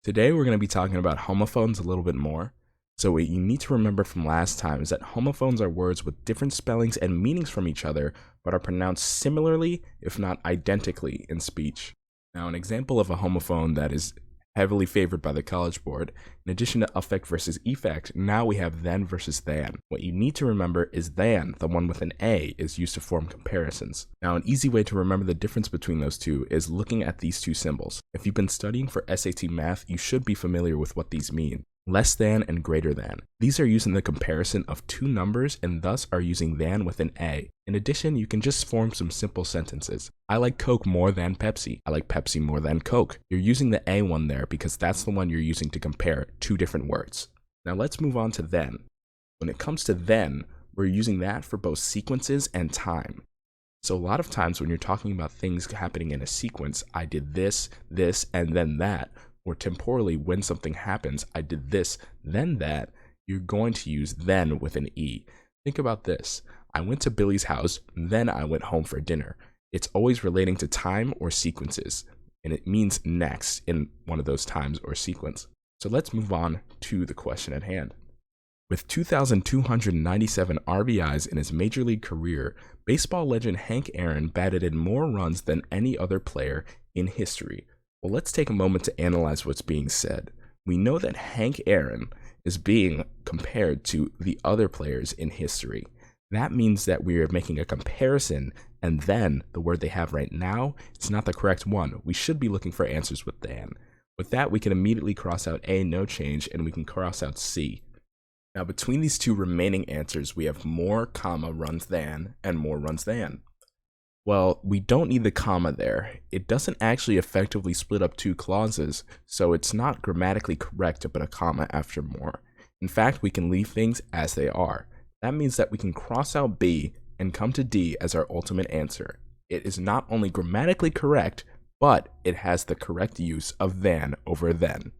Today we're going to be talking about homophones a little bit more. So what you need to remember from last time is that homophones are words with different spellings and meanings from each other, but are pronounced similarly, if not identically, in speech. Now, an example of a homophone that is heavily favored by the College Board, in addition to affect versus effect, now we have then versus than. What you need to remember is than, the one with an A, is used to form comparisons. Now, an easy way to remember the difference between those two is looking at these two symbols. If you've been studying for SAT math, you should be familiar with what these mean. Less than and greater than. These are used in the comparison of two numbers and thus are using than with an A. In addition, you can just form some simple sentences. I like Coke more than Pepsi. I like Pepsi more than Coke. You're using the A one there because that's the one you're using to compare two different words. Now let's move on to then. When it comes to then, we're using that for both sequences and time. So a lot of times when you're talking about things happening in a sequence, I did this, this, and then that, or temporally when something happens, I did this, then that, you're going to use then with an E. Think about this. I went to Billy's house, then I went home for dinner. It's always relating to time or sequences, and it means next in one of those times or sequence. So let's move on to the question at hand. With 2,297 RBIs in his major league career, baseball legend Hank Aaron batted in more runs than any other player in history. Well, let's take a moment to analyze what's being said. We know that Hank Aaron is being compared to the other players in history. That means that we are making a comparison, and then the word they have right now is not the correct one. We should be looking for answers with than. With that, we can immediately cross out A, no change, and we can cross out C. Now, between these two remaining answers, we have more, comma, runs than, and more runs than. Well, we don't need the comma there. It doesn't actually effectively split up two clauses, so it's not grammatically correct to put a comma after more. In fact, we can leave things as they are. That means that we can cross out B and come to D as our ultimate answer. It is not only grammatically correct, but it has the correct use of than over then.